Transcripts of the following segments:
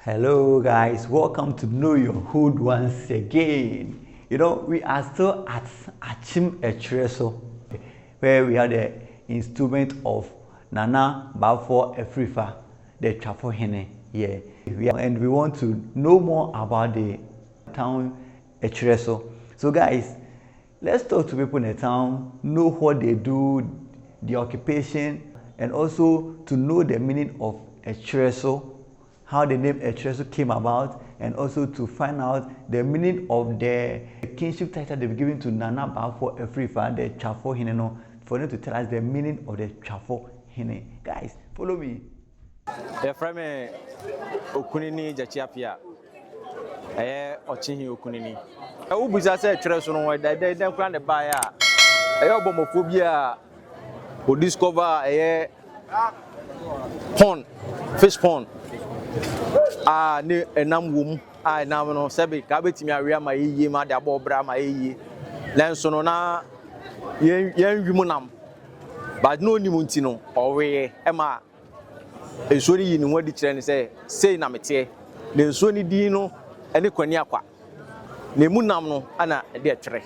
Hello guys, welcome to Know Your Hood once again. We are still at Etwereso, where we have the instrument of Nana Bafo Afrifa, the Twafohene. Yeah, and we want to know more about the town Etwereso. So guys, let's talk to people in the town, know what they do, the occupation, and also to know the meaning of Etwereso, how the name Etwereso came about, and also to find out the meaning of the kingship title they've given to Nana Bafo Afrifa, the Twafohene, for them to tell us the meaning of the Twafohene. Guys, follow me. The frame Okunini Jachiapia. Ochihi Okunini. Ubuza say Etwereso no they plan the buyer. Homophobia who discover pond, fish pond. Ni enam wom enam no sebe ka betimi awia ma yiye ma de abobra ma yiye lenso no na yen wimu nam but no ni munti no owe e ma enso ni yi ni wadi kire ni say na mete le enso ni di no ene kwani akwa na mu nam no ana de etwere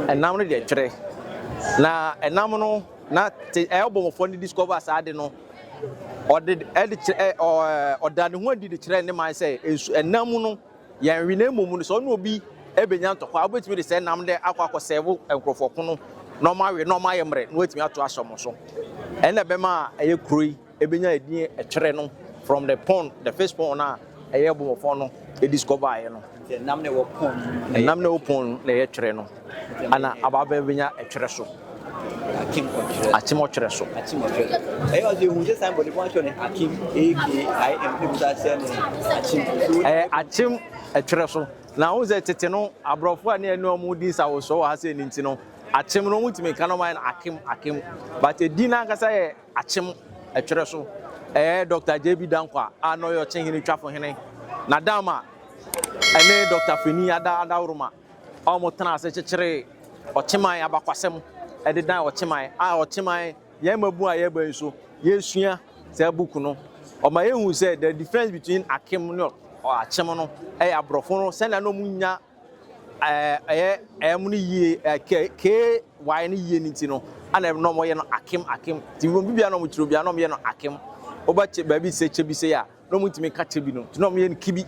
enam no de etwere na enam no na obomofo ni discover asade no or that one did the train in my say is a namuno, yan rename so no be ebenya to kwa bet me the same nam there akwa several and crofokuno no my emre wait me to asom so and the bema a crui ebenya edin a treno from the pond the first pond na a yebo for no e discover no Nam ne wo pond nam ne wo pond na ye treno ana ababa benya Etwereso Akim Etwereso. I was you just somebody want to Akim Akim Etwereso. Now who's a teteno abrofo na enu omudi sa wo so ha se ninti no Akim no mutime kan man Akim but edina nkasa ye Akim Etwereso Dr. JB Dankwa ano yo chenhini Twafohene na dama ene Dr. Feni ada uruma omotana se chekere ochiman abakwasem edidan ochiman ye mabu aye ban so ye sua se buku no o ma ye hu say the difference between Akim no or Achim no abrofo no se na no munya mu ni yie ke why ni yie nti no ana no mo ye no Akim ti mo bibia no mo tiro bia no mo ye no Akim oba che ba bi se che bi se ya no mo timi ka che bi no ti no mo ye no kibi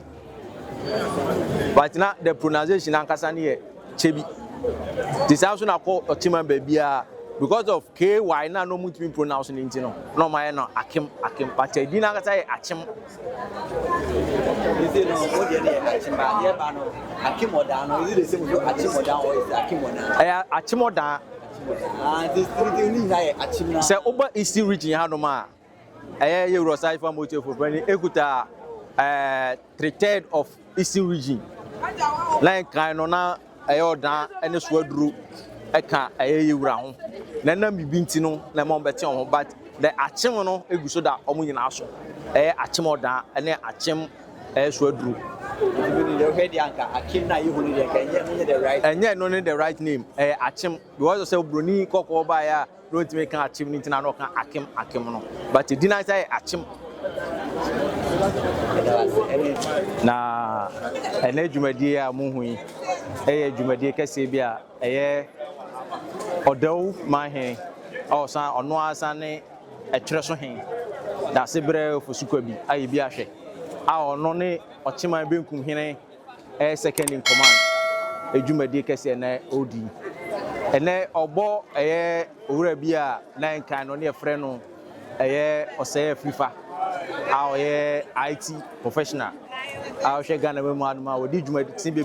but na the pronunciation ankasa ne ye chebi. This also na call Ochiman Babia because of KY na no much pronouncing it no my no Akim but I didn't say Achim. You say no what the Achim ba here ba no Akim Odano is it the same with Achim Odano or is Akim Odano? Achim Odano. This thing na Achim na. Say over Eastern region ha no ma. Euro side for motive for bring ekuta 3/3 of Eastern region. Like kind na ayodan ene so aduru eka ayewura ho na na bibinti no na mo beti ho but the Achim no eguso da omo nyina aso Achim odan ene Achim so aduru the head anka Akim na you need the right enye no need the right name Achim because say broni kokko ba ya don't make Achim ni tina no kan Akim no but it didn't say Achim na ene dwumadi a muhui dwumadi kase bia Odau Twafohene san ono asa ne Etwereso hen da sebre ofosukwa bi aye bi ahwe ono ne ochiman benkum hene second in command dwumadi kase na odi ene obo owura bi a na nkan no ne frɛ no oseye Afrifa IT professional she Ghana we ma wodi dwuma tin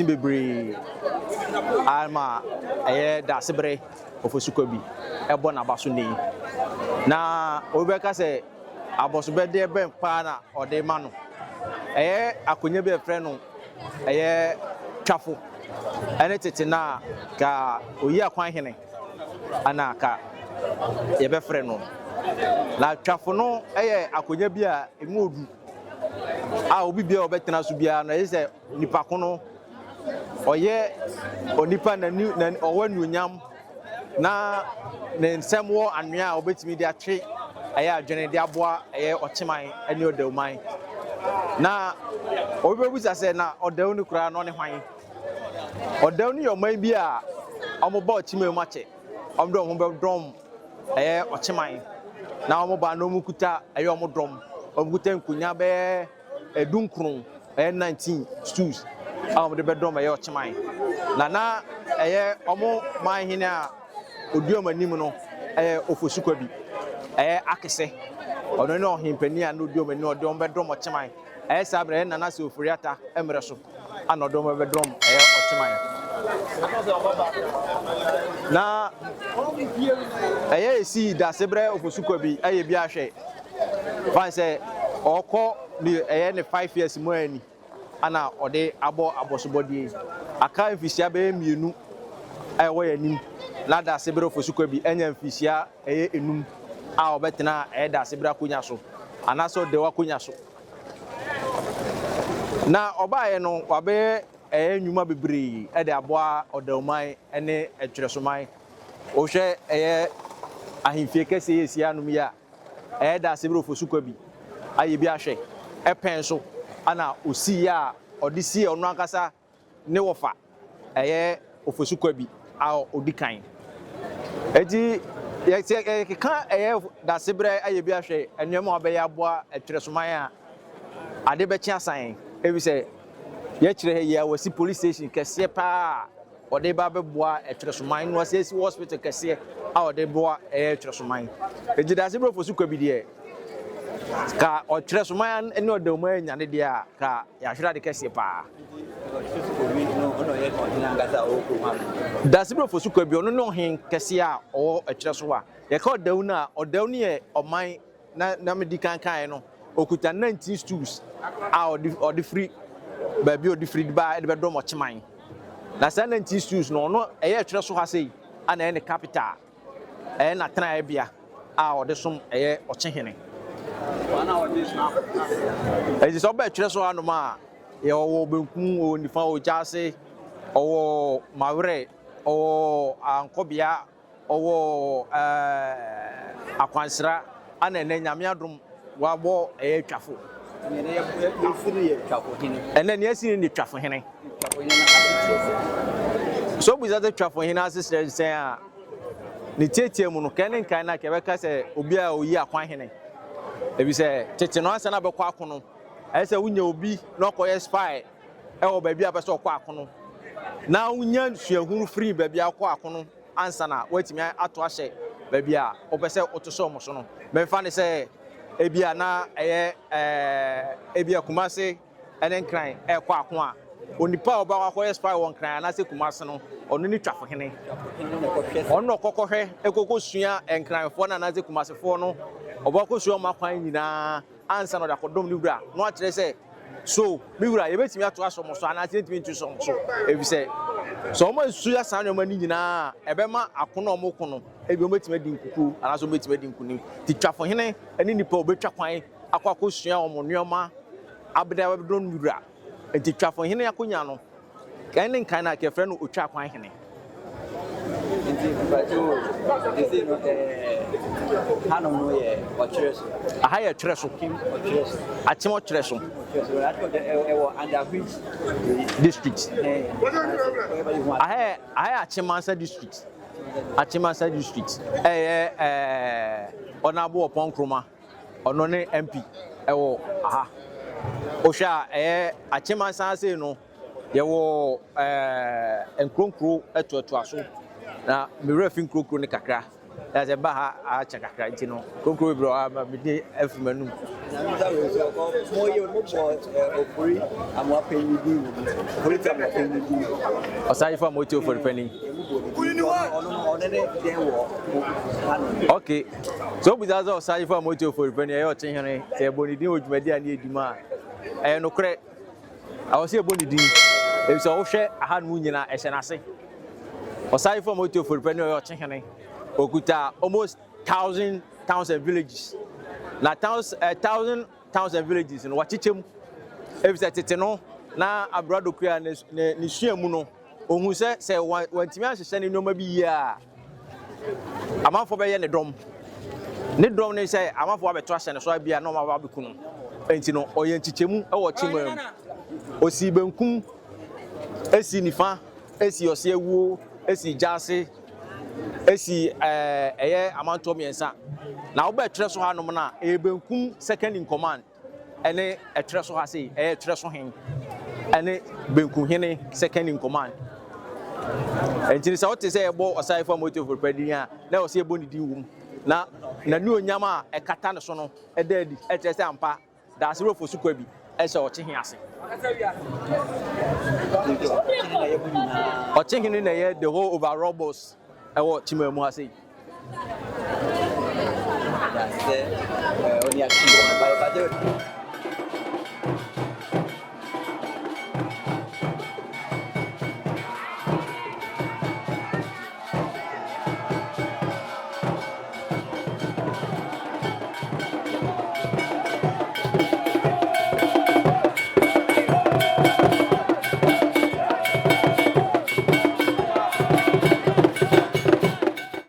bebre alma da sebre ofosukwa bi ebo na baso ni na obeka se aboso be de ben pa na ode ma no akonya be frɛ no Twafo ene tete na ka oyi akwan hene ana ka ye be frɛ no la Twafo no akonya bi a emu odu obi bia obetena so bia na yese nipa ko no onipa na owa nuonyam na ne nsɛm wɔ anwea obetimi de atwe ɛyɛ adwene de aboa ɛyɛ ɔkyeman ɛne ɔdawman na obebusa sɛ na ɔdaw no kura no ne hwan ɔdaw no yɛ ɔman bi a ɔmo ba ɔkyeman mu akyɛ ɔmo de ɔmo bɛdɔm ɛyɛ ɔkyeman na ɔmo ba no ɔmo kuta ɛyɛ ɔmo dɔm ɔmo kuta nkonya bɛyɛ edunkron ɛyɛ 19 stools a ɔmo de bɛdɔm ɛyɛ ɔkyeman na ɛyɛ ɔmo man hene a odi ɔmo anim no ɛyɛ ofosukwa bi ɛyɛ akese ɔno ne ɔhempani a no odi ɔmo anim ɔde ɔmo bɛdɔm ɔkyeman ɛyɛ saa bere na Nana Oforiata ɛmrɛ so ana ɔde ɔmo bɛdɔm ɛyɛ ɔkyeman na ɛyɛ esi dasebrɛ ofosukwa bi ɛyɛ bi ahwɛ fan sɛ ɔkɔ ne ɛyɛ ne 5 years mu ani ana ɔde abɔ abɔsobɔdie aka mfisia bɛyɛ mienu ɛwɔ yɛ nim na dasebrɛ ofosukwa bi ɛnya mfisia ɛyɛ enum a ɔbɛtena ɛyɛ dasebrɛ akonya so anaasɛ ɔde wakonya so na ɔbaayɛ no wabɛyɛ ɛyɛ nnwuma bebree ɛde aboa ɔdawman ɛne Etweresoman ɔhwɛ ɛyɛ ahemfie kɛse yɛ sia anum yi a ɛyɛ dasebrɛ ofosukwa bi ayɛ bi ahwɛ ɛpɛn so ana osi a ɔde sie ɔno ankasa ne wɔfa ɛyɛ ofosukwa bi a ɔdi kan eti yɛkeka ɛyɛ dasebrɛ ayɛ bi ahwɛ nneɛma a ɔbɛyɛ aboa Etweresoman a ade bɛkye asan ebi sɛ yɛkyerɛ yɛ wɔsi police station kɛseɛ paa ɔde ba bɛboa Etweresoman no wɔsi hospital kɛseɛ a ɔde boa ɛyɛ Etweresoman eti dasebrɛ ofosukwa bi deɛ ka Etweresoman ne ɔdawman nyane deɛ a ka yɛahwɛ ade kɛseɛ paa dasebrɛ ofosukwa bi ɔno ne ɔhen kɛseɛ a ɔwɔ Etwereso a yɛka ɔdaw no a ɔdaw no yɛ ɔman na medi kankan no okuta 19 stools a ɔde free baabi ɔde free ba de bɛdɔm ɔkyeman na saa 19 stools no ɔno ɛyɛ Etwereso ha sei ana ɛyɛ ne capital ɛyɛ na tena ɛbea a ɔde som ɛyɛ ɔkyehene ɛyɛ sɛ ɔbɛ Etwereso ha no ma yɛwɔ benkum ɔwɔ nifa ɔwɔ gyase ɔwɔ mawerɛ ɔwɔ ankɔbea ɔwɔ akwansra ana ɛnɛ nyame adom wabɔ ɛyɛ twafo ɛnɛ ne yɛsi ne Twafohene so buza de Twafohene asesɛ sɛn a ne tietie mu no kɛne nkan na kɛbɛka sɛ obi a oyi akwan hene ebi sɛ tete no ansa na bɛkɔ akono ɛyɛ sɛ wonya obi na ɔkɔyɛ spy ɛwɔ baabi a bɛsɛ ɔkɔ akono na wonya suahunu free baabi a ɔkɔ akono ansa na watumi ato ahyɛ baabi a ɔpɛ sɛ ɔto sɛ ɔmo so no bɛmfa ne sɛ ebia na ɛyɛ ebia Kumase ɛne nkran ɛkɔ ako a onipa a ɔba akɔyɛ spy wɔ nkran anaasɛ Kumase no ɔno ne Twafohene ɔno ɔkɔkɔhwɛ ɛkɔkɔ sua nkranfoɔ na anaasɛ Kumasefoɔ no ɔba kɔ sua ɔmo akwan nyinaa ansa na ɔde akɔdɔm ne wura no akyerɛ sɛ so me wura yɛbɛtumi ato aso mo so anaasɛ yɛtumi nto so mo so ebi sɛ so ɔmo asu asa nneɛma ne nyinaa ɛbɛma akono ɔmo kono ebi ɔmo betumi adi nkuku anaasɛ ɔmo betumi adi nkunim ti Twafohene ɛne nipa obetwa kwan akɔ akɔsua ɔmo nneɛma abeda bɛdɔ no wura nti Twafohene akonya no kan ne nkan na kɛfrɛ no otwa kwan hene nti bacho ese no hanom no yɛ Etwereso aha yɛ Etwereso akyem Etwereso ɛwɔ under which district aha Akyemansa district Akyemansa district ɛyɛ ɔnabo ɔpɔn kroma ɔno ne MP ɛwɔ aha ohwɛ a ɛyɛ Akyemansa sei no yɛwɔ nkronkro ɛtoatoa so na mewura fi nkrokro ne kakra ɛsɛ ba ha akyɛ kakra nti no nkronkro bebree ama mede afi manum ɔsayefo a mɔti oforipani okay so obuza sɛ ɔsayefo a mɔti oforipani ɛyɛ ɔkyehene sɛ ɛbɔ ne din wɔ dwumadi a ne yɛdi mu a ɛyɛ nokorɛ awɔ sɛ ɛbɔ ne din ebi sɛ wohwɛ aha no mu nyinaa ɛhyɛ n'ase ɔsayefo a mɔti oforipani ɔyɛ ɔkyehene okuta almost 1,000 towns and villages na towns and villages no wakyekyɛ mu ebi sɛ tete no na abradokuya ne sua mu no ohun sɛ wantimi ahyehyɛ ne nneɛma bi yie a amanfo bɛyɛ ne dɔm ne drum ne say amafo abeto ahye ne so bia na ma ba bekunu enti no oye nchichemu e wo chimam osi benkum esi nifa esi ose ewu esi jase esi eye amanto miensa na wo be Etwereso ha no na e benkum second in command ene Etwereso ha sei Etwereso hen ene benkum hene second in command enti se wote say ebo osai for motive for pedian na wo se ebo ni din wum na ni onyama e kata ne so no e da di e tese ampa da se rofo su kwa bi e se o che ase o che hin na ye the whole overall boss e wo chimamu ase ya se oni akini ba